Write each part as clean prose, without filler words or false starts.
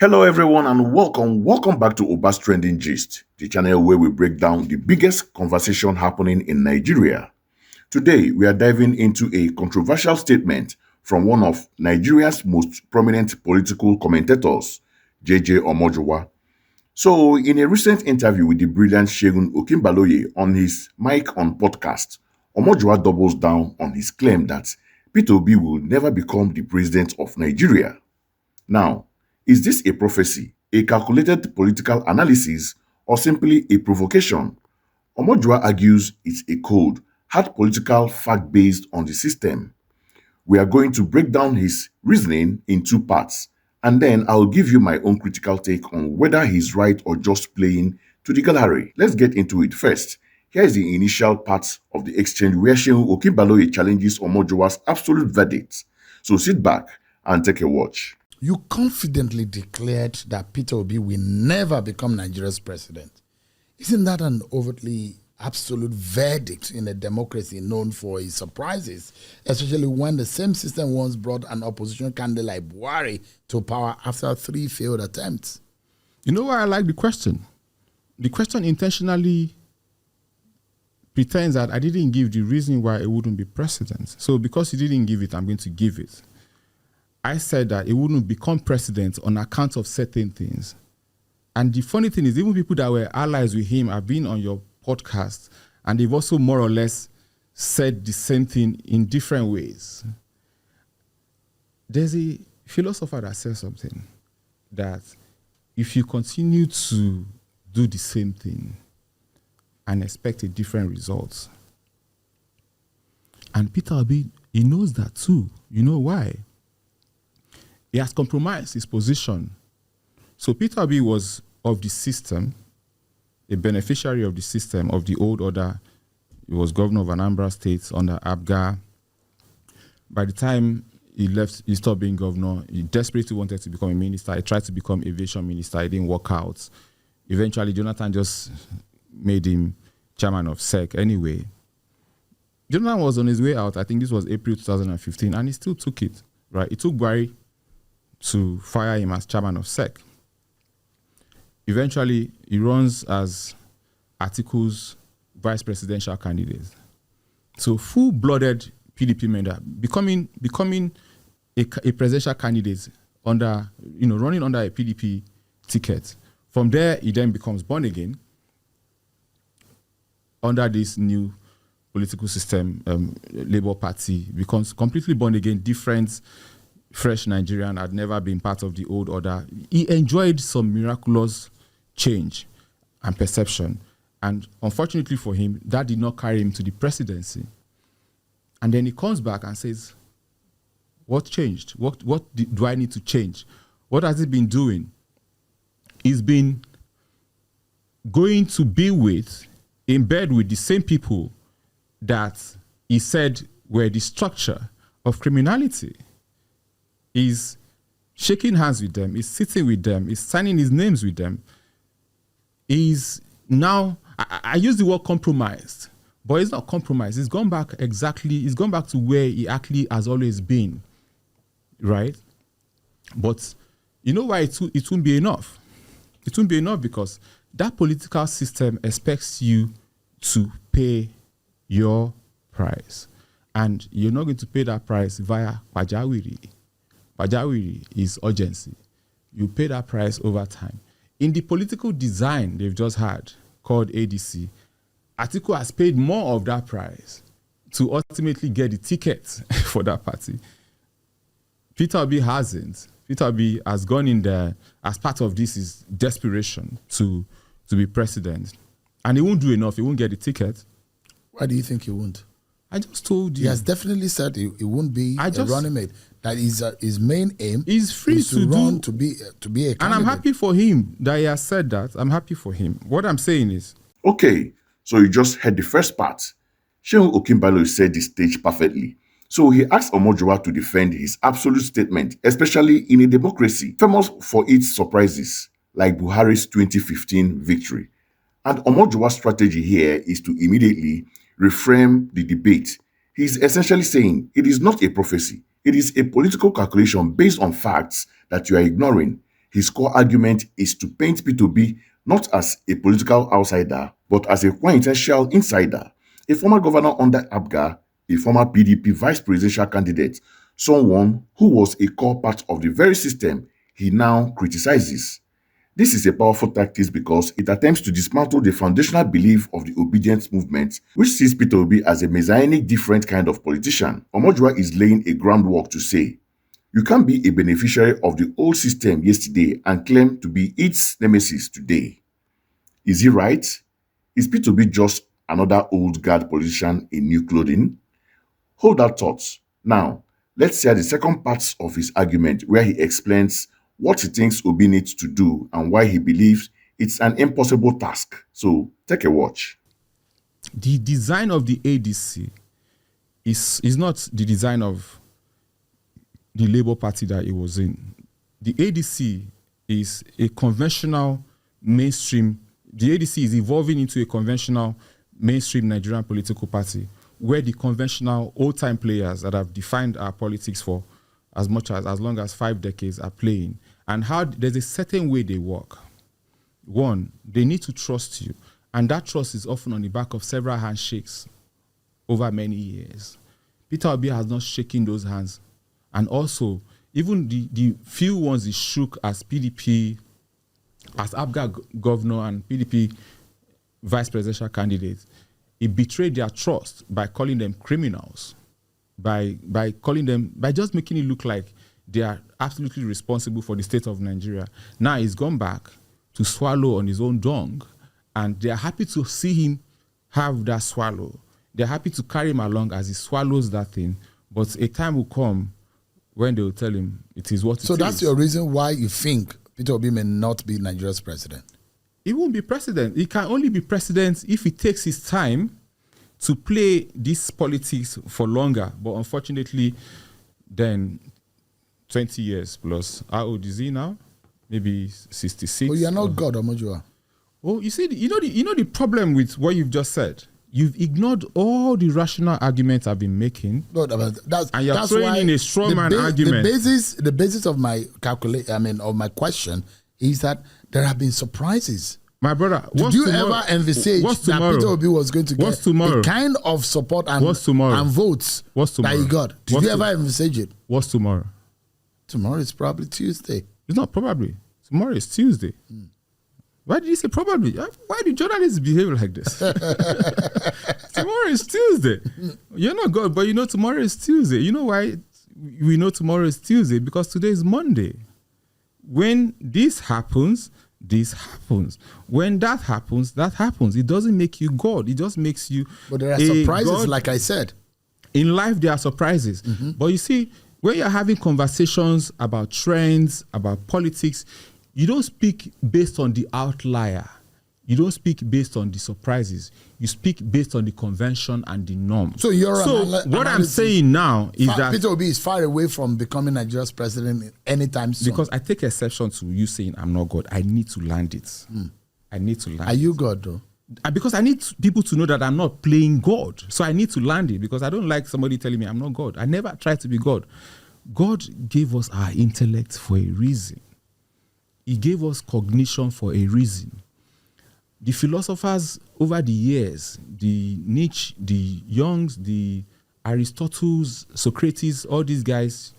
Hello, everyone, and welcome. Welcome back to Oba's Trending Gist, the channel where we break down the biggest conversation happening in Nigeria. Today, we are diving into a controversial statement from one of Nigeria's most prominent political commentators, JJ Omojuwa. So, in a recent interview with the brilliant Seun Okinbaloye on his Mike on podcast, Omojuwa doubles down on his claim that Peter Obi will never become the president of Nigeria. Now, is this a prophecy, a calculated political analysis, or simply a provocation? Omojua argues it's a code, hard political fact based on the system. We are going to break down his reasoning in two parts, and then I'll give you my own critical take on whether he's right or just playing to the gallery. Let's get into it first. Here is the initial part of the exchange where Seun Okinbaloye challenges Omojuwa's absolute verdict. So sit back and take a watch. You confidently declared that Peter Obi will never become Nigeria's president. Isn't that an overtly absolute verdict in a democracy known for its surprises, especially when the same system once brought an opposition candidate like Buhari to power after 3 failed attempts? You know why I like the question? The question intentionally pretends that I didn't give the reason why it wouldn't be president. So because you didn't give it, I'm going to give it. I said that it wouldn't become president on account of certain things. And the funny thing is, even people that were allies with him have been on your podcast, and they've also more or less said the same thing in different ways. There's a philosopher that says something, that if you continue to do the same thing and expect a different result, and Peter Obi, he knows that too. You know why? He has compromised his position. So Peter Obi was of the system, a beneficiary of the system, of the old order. He was governor of Anambra State under Abga. By the time he left, he stopped being governor. He desperately wanted to become a minister. He tried to become aviation minister. It didn't work out. Eventually, Jonathan just made him chairman of SEC anyway. Jonathan was on his way out. I think this was April 2015, and he still took it. Right? It took Buhari to fire him as chairman of SEC. Eventually, he runs as Atiku's vice presidential candidate. So full-blooded PDP member, becoming a presidential candidate under, running under a PDP ticket. From there, he then becomes born again under this new political system, Labour Party, becomes completely born again, different, fresh Nigerian, had never been part of the old order. He enjoyed some miraculous change and perception. And unfortunately for him, that did not carry him to the presidency. And then he comes back and says, what changed? What do I need to change? What has he been doing? He's been going to be with, in bed with the same people that he said were the structure of criminality. He's shaking hands with them, he's sitting with them, he's signing his names with them. He's now, I use the word compromised, but it's not compromised. He's gone back to where he actually has always been, right? But you know why it won't be enough? It won't be enough because that political system expects you to pay your price. And you're not going to pay that price via pajawiri. Pajawiri is urgency. You pay that price over time. In the political design they've just had, called ADC, Atiku has paid more of that price to ultimately get the ticket for that party. Peter Obi hasn't. Peter Obi has gone in there as part of this is desperation to be president. And he won't do enough. He won't get the ticket. Why do you think he won't? I just told you. He has definitely said he won't be a running mate. That is his main aim. He's free is to run to be a candidate. And I'm happy for him that he has said that. I'm happy for him. What I'm saying is, Okay, so you just heard the first part. Seun Okinbaloye said the stage perfectly. So he asked Omojuwa to defend his absolute statement, especially in a democracy famous for its surprises, like Buhari's 2015 victory. And Omojuwa's strategy here is to immediately reframe the debate. He's essentially saying it is not a prophecy. It is a political calculation based on facts that you are ignoring. His core argument is to paint Peter Obi not as a political outsider, but as a quintessential insider, a former governor under Abga, a former PDP vice presidential candidate, someone who was a core part of the very system he now criticizes. This is a powerful tactic because it attempts to dismantle the foundational belief of the obedience movement, which sees Peter Obi as a messianic different kind of politician. Omojuwa is laying a groundwork to say, you can't be a beneficiary of the old system yesterday and claim to be its nemesis today. Is he right? Is Peter Obi just another old guard politician in new clothing? Hold that thought. Now, let's hear the second part of his argument where he explains what he thinks Obi needs to do and why he believes it's an impossible task. So, take a watch. The design of the ADC is not the design of the Labour Party that it was in. The ADC is a conventional mainstream. The ADC is evolving into a conventional mainstream Nigerian political party where the conventional old-time players that have defined our politics for as long as 5 decades are playing. And how there's a certain way they work. One, they need to trust you. And that trust is often on the back of several handshakes over many years. Peter Obi has not shaken those hands. And also, even the few ones he shook as PDP, as Abga governor and PDP vice presidential candidates, he betrayed their trust by calling them criminals, by just making it look like they are absolutely responsible for the state of Nigeria. Now he's gone back to swallow on his own dung, and they are happy to see him have that swallow. They're happy to carry him along as he swallows that thing, but a time will come when they will tell him it is what it is. So that's your reason why you think Peter Obi may not be Nigeria's president? He won't be president. He can only be president if he takes his time to play this politics for longer. But unfortunately, then 20 years plus. How old is he now? Maybe 66. Oh, you're not God, Omojuwa. Oh, you see, you know the problem with what you've just said. You've ignored all the rational arguments I've been making, and you're throwing in a straw man argument. The basis of my of my question is that there have been surprises. My brother, did you ever envisage that Peter Obi was going to get the kind of support and votes that he got? Did you ever envisage it? What's tomorrow? Tomorrow is probably Tuesday. It's not probably. Tomorrow is Tuesday. Why did you say probably? Why do journalists behave like this? Tomorrow is Tuesday. You're not God, but you know tomorrow is Tuesday. You know why we know tomorrow is Tuesday? Because today is Monday. When this happens, this happens. When that happens, that happens. It doesn't make you God. It just makes you. But there are surprises, God. Like I said. In life, there are surprises. But you see, when you're having conversations about trends, about politics, you don't speak based on the outlier. You don't speak based on the surprises. You speak based on the convention and the norm. So what I'm saying now is that Peter Obi is far away from becoming Nigeria's president anytime soon. Because I take exception to you saying I'm not God. I need to land it. I need to land it. Are you God though? Because I need people to know that I'm not playing God. So I need to land it because I don't like somebody telling me I'm not God. I never tried to be God. God gave us our intellect for a reason. He gave us cognition for a reason. The philosophers over the years, the Nietzsche, the Youngs, the Aristotles, Socrates, all these guys,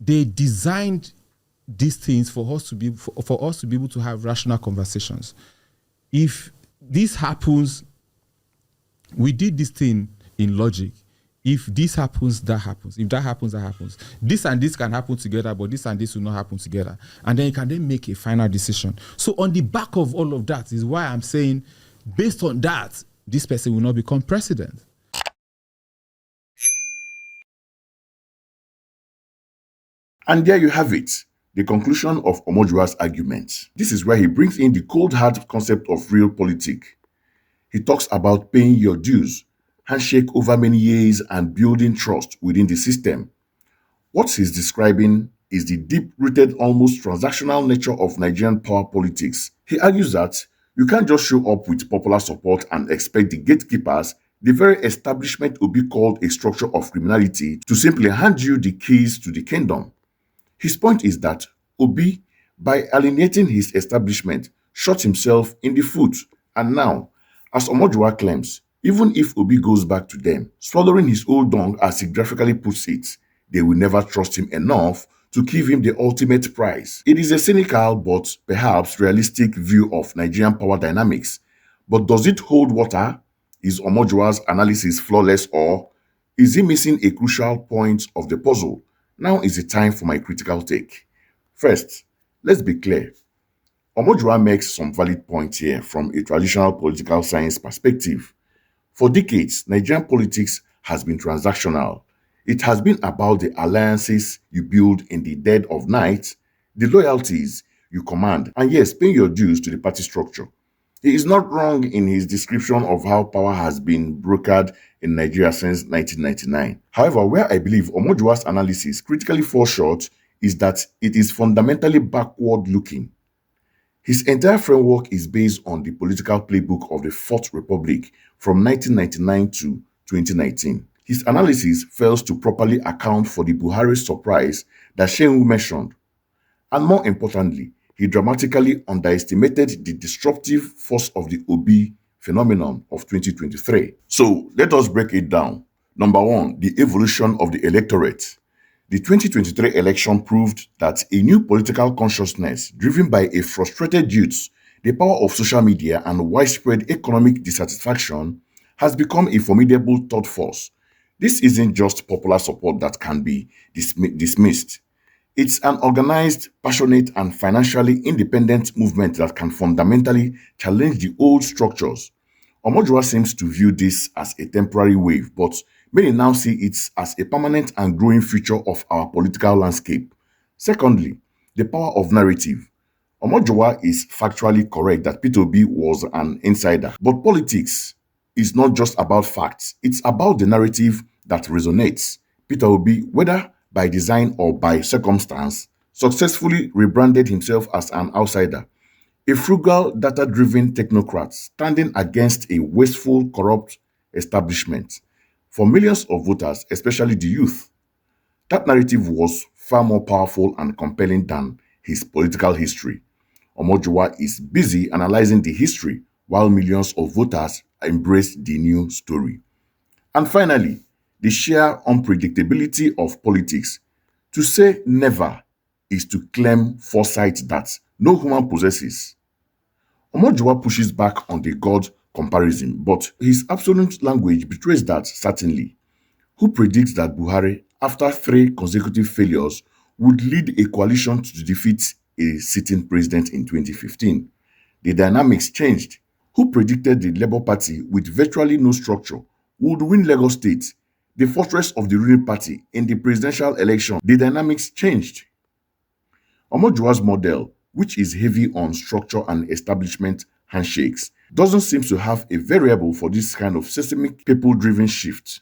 they designed these things for us to be able to have rational conversations. If this happens, we did this thing in logic. If this happens, that happens. If that happens, that happens. This and this can happen together, but this and this will not happen together. And then you can then make a final decision. So on the back of all of that is why I'm saying, based on that, this person will not become president. And there you have it, the conclusion of Omojuwa's argument. This is where he brings in the cold hard concept of real politics. He talks about paying your dues, handshake over many years, and building trust within the system. What he's describing is the deep-rooted, almost transactional nature of Nigerian power politics. He argues that you can't just show up with popular support and expect the gatekeepers, the very establishment will be called a structure of criminality, to simply hand you the keys to the kingdom. His point is that Obi by alienating his establishment, shot himself in the foot. And now, as Omojuwa claims, even if Obi goes back to them, swallowing his old dung as he graphically puts it, they will never trust him enough to give him the ultimate prize. It is a cynical but perhaps realistic view of Nigerian power dynamics. But does it hold water? Is Omojuwa's analysis flawless, or is he missing a crucial point of the puzzle? Now is the time for my critical take. First, let's be clear. Omojuwa makes some valid points here from a traditional political science perspective. For decades, Nigerian politics has been transactional. It has been about the alliances you build in the dead of night, the loyalties you command, and yes, paying your dues to the party structure. He is not wrong in his description of how power has been brokered in Nigeria since 1999. However, where I believe Omojuwa's analysis critically falls short is that it is fundamentally backward looking. His entire framework is based on the political playbook of the Fourth Republic from 1999 to 2019. His analysis fails to properly account for the Buhari surprise that Seun mentioned. And more importantly, he dramatically underestimated the disruptive force of the Obi phenomenon of 2023. So let us break it down. Number one, the evolution of the electorate. The 2023 election proved that a new political consciousness, driven by a frustrated youth, the power of social media, and widespread economic dissatisfaction, has become a formidable third force. This isn't just popular support that can be dismissed. It's an organized, passionate, and financially independent movement that can fundamentally challenge the old structures. Omojuwa seems to view this as a temporary wave, but many now see it as a permanent and growing feature of our political landscape. Secondly, the power of narrative. Omojuwa is factually correct that Peter Obi was an insider, but politics is not just about facts, it's about the narrative that resonates. Peter Obi, whether by design or by circumstance, successfully rebranded himself as an outsider, a frugal, data-driven technocrat standing against a wasteful, corrupt establishment. For millions of voters, especially the youth, that narrative was far more powerful and compelling than his political history. Omojuwa is busy analyzing the history while millions of voters embrace the new story. And finally, the sheer unpredictability of politics. To say never is to claim foresight that no human possesses. Omojuwa pushes back on the God comparison, but his absolute language betrays that certainly. Who predicts that Buhari, after three consecutive failures, would lead a coalition to defeat a sitting president in 2015? The dynamics changed. Who predicted the Labour Party, with virtually no structure, would win Lagos State, the fortress of the ruling party, in the presidential election? The dynamics changed. Omojuwa's model, which is heavy on structure and establishment handshakes, doesn't seem to have a variable for this kind of systemic people-driven shift.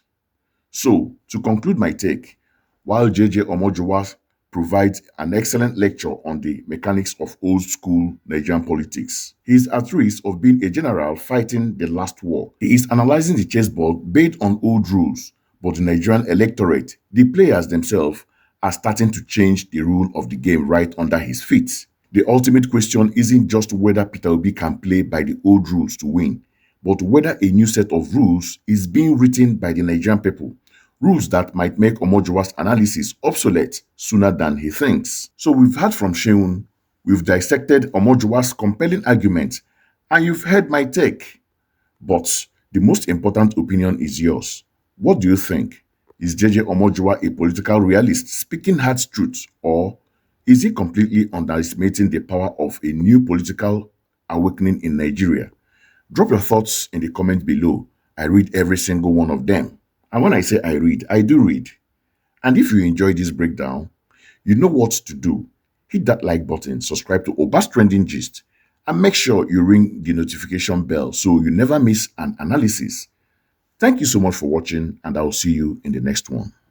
So, to conclude my take, while JJ Omojuwa provides an excellent lecture on the mechanics of old-school Nigerian politics, he is at risk of being a general fighting the last war. He is analyzing the chessboard based on old rules, but the Nigerian electorate, the players themselves, are starting to change the rule of the game right under his feet. The ultimate question isn't just whether Peter Obi can play by the old rules to win, but whether a new set of rules is being written by the Nigerian people. Rules that might make Omojuwa's analysis obsolete sooner than he thinks. So we've heard from Seun, we've dissected Omojuwa's compelling argument, and you've heard my take. But the most important opinion is yours. What do you think? Is JJ Omojuwa a political realist speaking hard truths, or is he completely underestimating the power of a new political awakening in Nigeria? Drop your thoughts in the comment below. I read every single one of them. And when I say I read, I do read. And if you enjoy this breakdown, you know what to do. Hit that like button, subscribe to Oba's Trending Gist, and make sure you ring the notification bell so you never miss an analysis. Thank you so much for watching, and I'll see you in the next one.